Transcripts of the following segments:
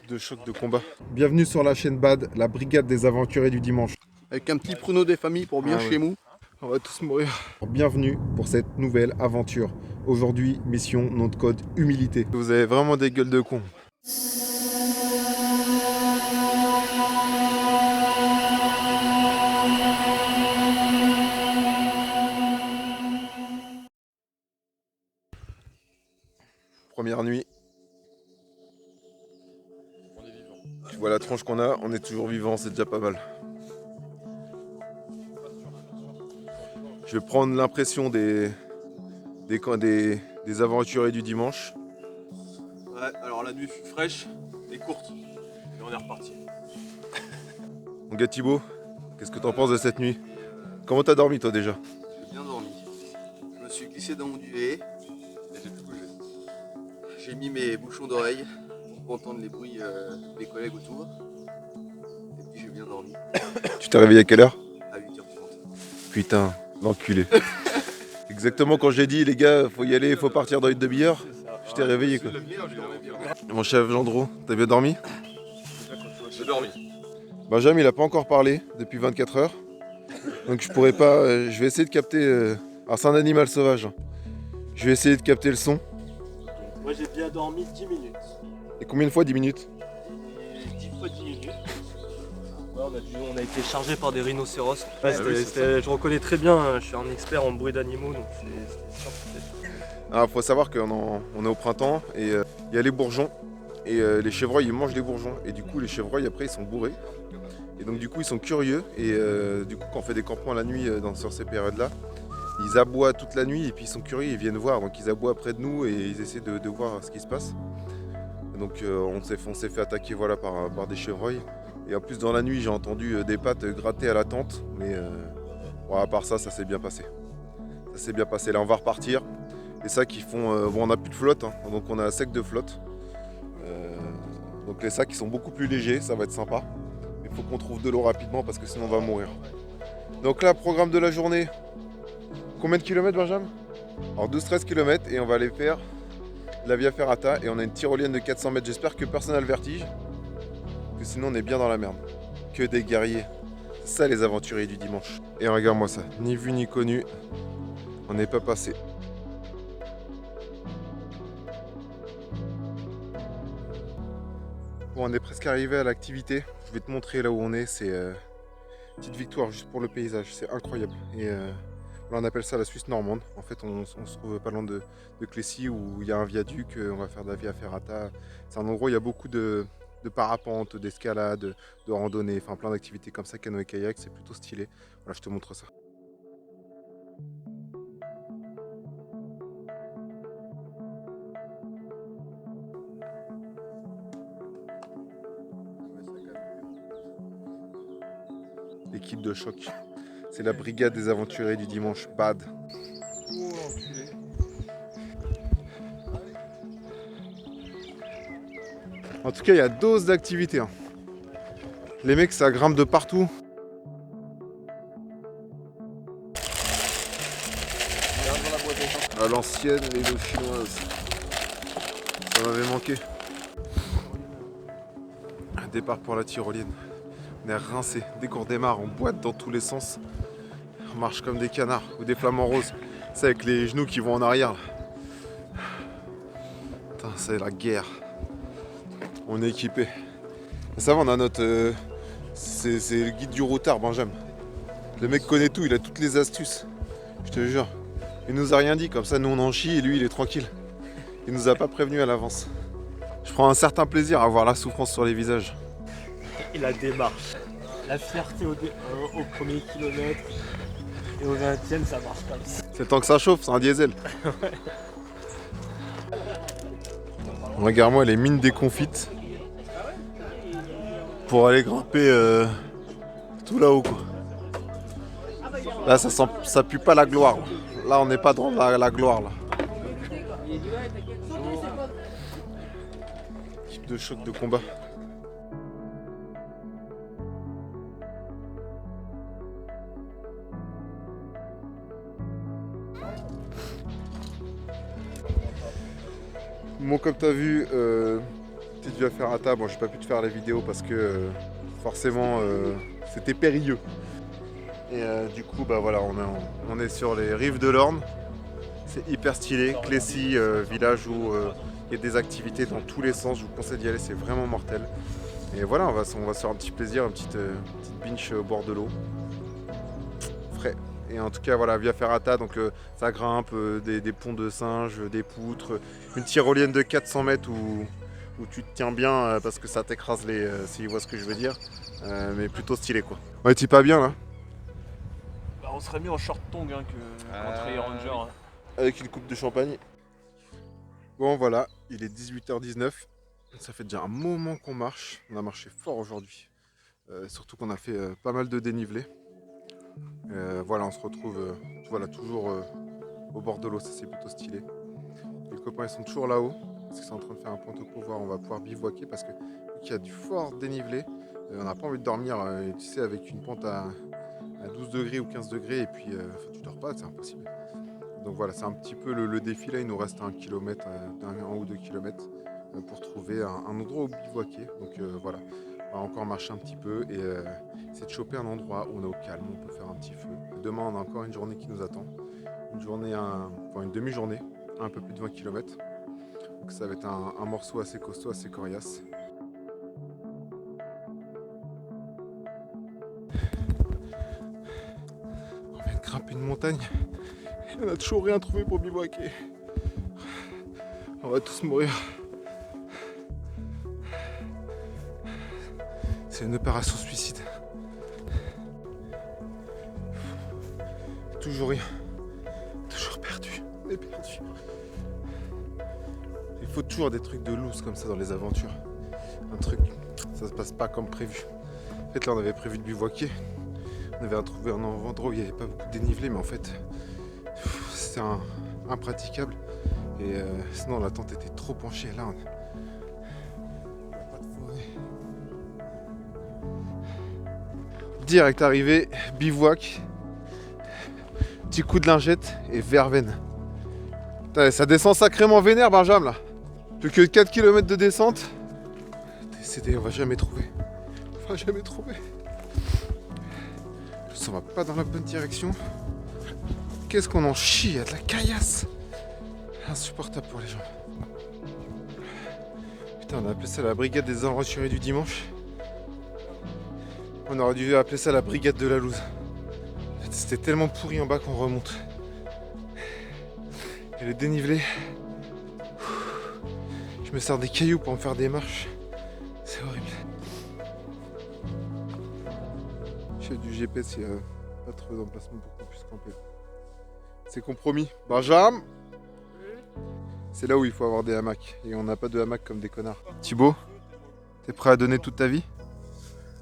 De choc de combat. Bienvenue sur la chaîne BAD, la brigade des aventuriers du dimanche. Avec un petit pruneau des familles pour bien chez nous. On va tous mourir. Bienvenue pour cette nouvelle aventure. Aujourd'hui, mission nom de code humilité. Vous avez vraiment des gueules de cons. Première nuit. Tu vois la tronche qu'on a, on est toujours vivant, c'est déjà pas mal. Je vais prendre l'impression des aventuriers du dimanche. Ouais, alors la nuit fut fraîche et courte. Et on est reparti. Mon gars Thibaut, qu'est-ce que t'en penses de cette nuit? Comment t'as dormi toi déjà? J'ai bien dormi. Je me suis glissé dans mon duvet et j'ai plus bougé. J'ai mis mes bouchons d'oreille pour entendre les bruits des collègues autour. Et puis j'ai bien dormi. Tu t'es réveillé à quelle heure? À 8h30. Putain, l'enculé. Exactement quand j'ai dit les gars, faut y aller, faut partir dans une demi-heure, je t'ai réveillé quoi. Mon chef Gendreau, t'as bien dormi? J'ai dormi. Benjamin il a pas encore parlé depuis 24 heures. Donc je pourrais pas, je vais essayer de capter, alors c'est un animal sauvage. Je vais essayer de capter le son. Moi j'ai bien dormi 10 minutes. Et combien de fois 10 minutes? Et 10 fois 10 minutes. Ouais, on a été chargé par des rhinocéros. Ouais, je reconnais très bien, je suis un expert en bruit d'animaux, donc c'était sûr que c'était... Alors faut savoir qu'on est au printemps et il y a les bourgeons. Et les chevreuils ils mangent les bourgeons. Et du coup les chevreuils après ils sont bourrés. Et donc du coup ils sont curieux. Et du coup quand on fait des campements la nuit sur ces périodes-là, ils aboient toute la nuit et puis ils sont curieux, ils viennent voir. Donc ils aboient près de nous et ils essaient de voir ce qui se passe. Et donc on s'est fait attaquer voilà, par des chevreuils. Et en plus dans la nuit j'ai entendu des pattes gratter à la tente. Mais bon, à part ça, ça s'est bien passé. Ça s'est bien passé. Là on va repartir. Les sacs ils font... bon on n'a plus de flotte, hein, donc on a un sec de flotte. Donc les sacs ils sont beaucoup plus légers, ça va être sympa. Il faut qu'on trouve de l'eau rapidement parce que sinon on va mourir. Donc là, programme de la journée. Combien de kilomètres Benjamin? Alors 12-13 km et on va aller faire la Via Ferrata et on a une tyrolienne de 400 mètres. J'espère que personne n'a le vertige. Parce que sinon on est bien dans la merde. Que des guerriers. C'est ça les aventuriers du dimanche. Et regarde-moi ça, ni vu ni connu. On n'est pas passé. Bon, on est presque arrivé à l'activité. Je vais te montrer là où on est. C'est petite victoire juste pour le paysage. C'est incroyable. Et là, on appelle ça la Suisse normande. En fait, on se trouve pas loin de Clécy où il y a un viaduc. On va faire de la Via Ferrata. C'est un endroit où il y a beaucoup de parapente, d'escalade, de randonnée, enfin plein d'activités comme ça, canoë kayak. C'est plutôt stylé. Voilà, je te montre ça. L'équipe de choc. C'est la brigade des aventuriers du dimanche, BAD. En tout cas, il y a dose d'activité. Hein. Les mecs, ça grimpe de partout. À l'ancienne, les eaux chinoises. Ça m'avait manqué. Départ pour la tyrolienne. On est rincé. Dès qu'on redémarre, on boite dans tous les sens. On marche comme des canards ou des flamants roses. C'est avec les genoux qui vont en arrière. Putain, c'est la guerre. On est équipé. Ça va, on a notre... c'est le guide du routard, Benjamin. Le mec connaît tout, il a toutes les astuces. Je te jure. Il nous a rien dit, comme ça nous on en chie et lui il est tranquille. Il nous a pas prévenu à l'avance. Je prends un certain plaisir à voir la souffrance sur les visages. Et la démarche. La fierté au premier kilomètre et au 20e ça marche comme ça. C'est le temps que ça chauffe, c'est un diesel. Regarde-moi les mines déconfites. Pour aller grimper tout là-haut quoi. Là ça pue pas la gloire. Là on n'est pas dans la gloire là. Type de choc de combat. Bon comme tu as vu, Petite vue à Ferrata, bon j'ai pas pu te faire la vidéo parce que forcément c'était périlleux. Et du coup bah voilà, on est sur les rives de l'Orne. C'est hyper stylé, Clécy, village où il y a des activités dans tous les sens, je vous conseille d'y aller, c'est vraiment mortel. Et voilà, on va se faire un petit plaisir, une petite binge au bord de l'eau. Frais. Et en tout cas, voilà, Via Ferrata, donc ça grimpe, des ponts de singes, des poutres, une tyrolienne de 400 mètres où tu te tiens bien parce que ça t'écrase si tu vois ce que je veux dire. Mais plutôt stylé quoi. Ouais, t'es pas bien là? Bah, on serait mieux en short tongue hein, que contre les Rangers. Hein. Avec une coupe de champagne. Bon voilà, il est 18h19. Ça fait déjà un moment qu'on marche. On a marché fort aujourd'hui. Surtout qu'on a fait pas mal de dénivelé. Voilà, on se retrouve toujours au bord de l'eau. Ça c'est plutôt stylé. Les copains ils sont toujours là-haut. Parce qu'ils sont en train de faire un point de pouvoir. On va pouvoir bivouaquer parce qu'il y a du fort dénivelé. On n'a pas envie de dormir, tu sais, avec une pente à 12 degrés ou 15 degrés. Et puis tu dors pas, c'est impossible. Donc voilà, c'est un petit peu le défi là, il nous reste 1 kilomètre, 1 ou 2 kilomètres pour trouver un endroit où bivouaquer. Donc voilà, on va encore marcher un petit peu et essayer de choper un endroit où on est au calme, on peut faire un petit feu. Demain on a encore une journée qui nous attend, une demi-journée, un peu plus de 20 km. Donc ça va être un morceau assez costaud, assez coriace. On vient de grimper une montagne. On n'a toujours rien trouvé pour bivouaquer. On va tous mourir. C'est une opération suicide. Toujours rien. Toujours perdu. On est perdu. Il faut toujours des trucs de loose comme ça dans les aventures. Un truc, ça se passe pas comme prévu. En fait là on avait prévu de bivouaquer. On avait trouvé un endroit où il n'y avait pas beaucoup de dénivelé, mais en fait c'était impraticable. Et sinon la tente était trop penchée. Là on n'a pas de forêt. Direct arrivé, bivouac, petit coup de lingette et verveine. Putain, ça descend sacrément vénère Benjamin là. Plus que 4 km de descente. Décédé, on va jamais trouver. On va jamais trouver. Ça va pas dans la bonne direction. Qu'est-ce qu'on en chie, il y a de la caillasse. Insupportable pour les jambes. Putain, on a appelé ça la brigade des aventuriers du dimanche. On aurait dû appeler ça la brigade de la loose. En fait, c'était tellement pourri en bas qu'on remonte. Et le dénivelé. Je me sers des cailloux pour me faire des marches. C'est horrible. Chef du GPS, il n'y a pas trop d'emplacement pour qu'on puisse camper. C'est compromis. Benjamin, c'est là où il faut avoir des hamacs. Et on n'a pas de hamacs comme des connards. Thibaut, t'es prêt à donner toute ta vie?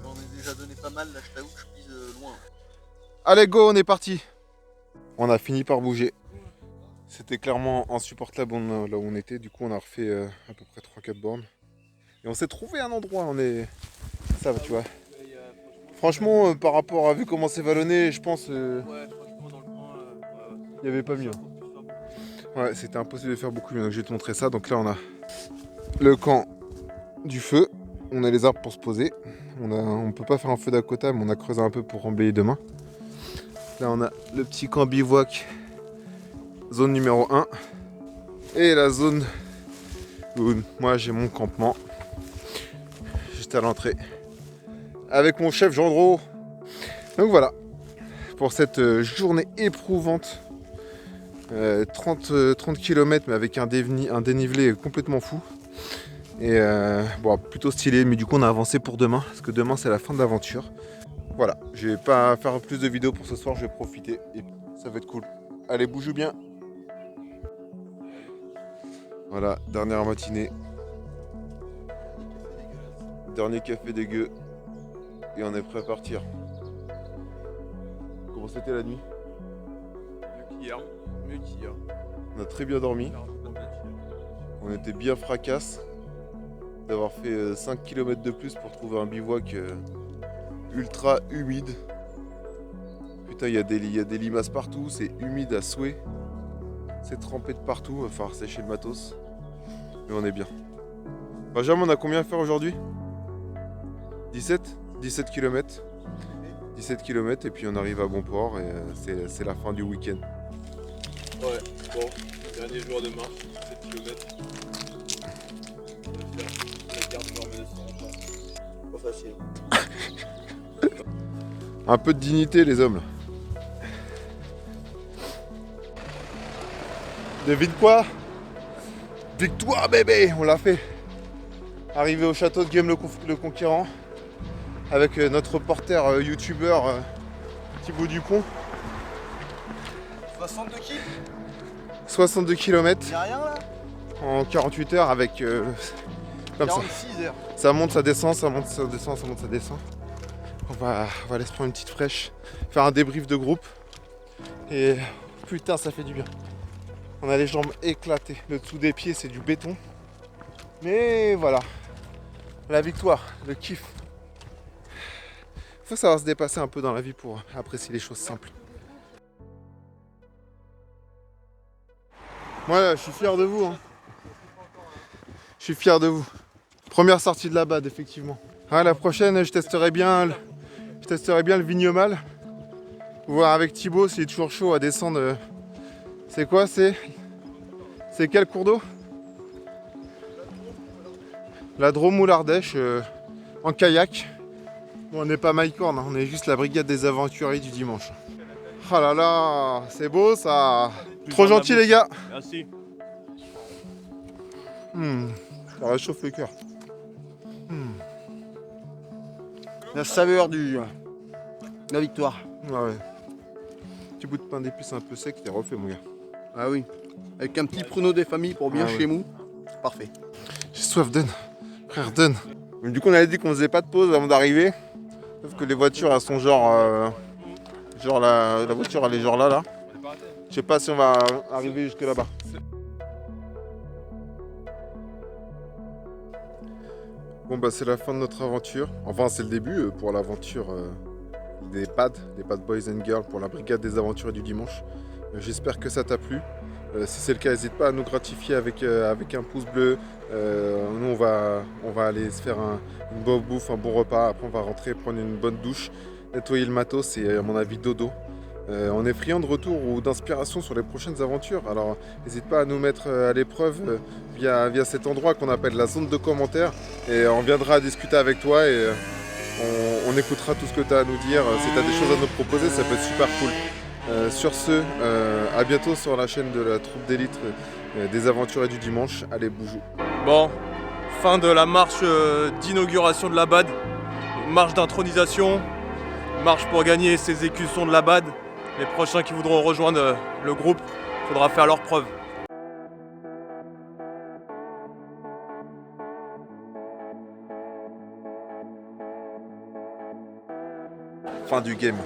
J'en ai déjà donné pas mal, là je t'avoue que je pise loin. Allez go, on est parti. On a fini par bouger. C'était clairement insupportable là où on était. Du coup on a refait à peu près 3-4 bornes. Et on s'est trouvé un endroit, ça va tu vois. Franchement par rapport à vu comment c'est vallonné, je pense Ouais, franchement dans le coin, il n'y avait pas mieux. Ouais, c'était impossible de faire beaucoup mieux. Donc je vais te montrer ça. Donc là on a le camp du feu. On a les arbres pour se poser. On peut pas faire un feu d'à côté, mais on a creusé un peu pour emblayer demain. Là on a le petit camp bivouac, zone numéro 1. Et la zone où moi j'ai mon campement. Juste à l'entrée. Avec mon chef Gendreau. Donc voilà. Pour cette journée éprouvante. 30 km mais avec un dénivelé complètement fou. Et bon, plutôt stylé, mais du coup on a avancé pour demain, parce que demain c'est la fin de l'aventure. Voilà, je vais pas faire plus de vidéos pour ce soir, je vais profiter et ça va être cool. Allez, bouge bien. Voilà, dernière matinée. Dernier café dégueu. Et on est prêt à partir. Comment c'était la nuit? Mieux qu'hier. On a très bien dormi. On était bien fracasse d'avoir fait 5 km de plus pour trouver un bivouac ultra humide. Putain, il y a des limaces partout, c'est humide à souhait. C'est trempé de partout, il va falloir sécher le matos. Mais on est bien. Benjamin, on a combien à faire aujourd'hui? 17 km. 17 km et puis on arrive à bon port et c'est la fin du week-end. Ouais, bon, dernier jour de marche, 7 km. Pas facile. Un peu de dignité les hommes là. Devine quoi? Victoire bébé, on l'a fait. Arrivé au château de Game le Conquérant avec notre reporter youtubeur Thibaut Dupont. 62 kills. 62 km Y'a rien là. en 48 heures avec comme ça. 46 heures. Ça monte, ça descend, ça monte, ça descend, ça monte, ça descend. On va aller se prendre une petite fraîche, faire un débrief de groupe. Et putain, ça fait du bien. On a les jambes éclatées. Le dessous des pieds, c'est du béton. Mais voilà. La victoire, le kiff. Faut savoir se dépasser un peu dans la vie pour apprécier les choses simples. Moi, je suis fier de vous. Hein. Je suis fier de vous. Première sortie de la BAD, effectivement. Ah, la prochaine, je testerai bien le vignomal. Voir avec Thibaut s'il est toujours chaud à descendre. C'est quoi? C'est quel cours d'eau? La Drôme ou l'Ardèche en kayak. Bon, on n'est pas Mycorn, hein, on est juste la brigade des aventuriers du dimanche. Oh là là, c'est beau ça. Trop gentil les gars. Merci. Ça réchauffe le cœur. La saveur de la victoire. Ah ouais. Petit bout de pain d'épices un peu sec, t'es refait mon gars. Ah oui. Avec un petit pruneau des familles pour bien Ah ouais. chez nous. Parfait. J'ai soif, donne. Frère, donne. Du coup, on avait dit qu'on faisait pas de pause avant d'arriver. Sauf que les voitures, elles sont genre la voiture, elle est genre là. Je sais pas si on va arriver jusque là-bas. Bon bah c'est la fin de notre aventure. Enfin c'est le début pour l'aventure des PAD Boys and Girls pour la brigade des aventuriers du dimanche. J'espère que ça t'a plu. Si c'est le cas, n'hésite pas à nous gratifier avec un pouce bleu. Nous on va aller se faire une bonne bouffe, un bon repas. Après on va rentrer, prendre une bonne douche, nettoyer le matos et à mon avis dodo. On est friand de retour ou d'inspiration sur les prochaines aventures. Alors n'hésite pas à nous mettre à l'épreuve via cet endroit qu'on appelle la zone de commentaires. Et on viendra discuter avec toi et on écoutera tout ce que tu as à nous dire. Si tu as des choses à nous proposer, ça peut être super cool. Sur ce, à bientôt sur la chaîne de la troupe d'élite des aventuriers du dimanche. Allez, bougou. Bon, fin de la marche d'inauguration de la BAD. Marche d'intronisation. Marche pour gagner ces écussons de la BAD. Les prochains qui voudront rejoindre le groupe, faudra faire leurs preuves. Fin du game.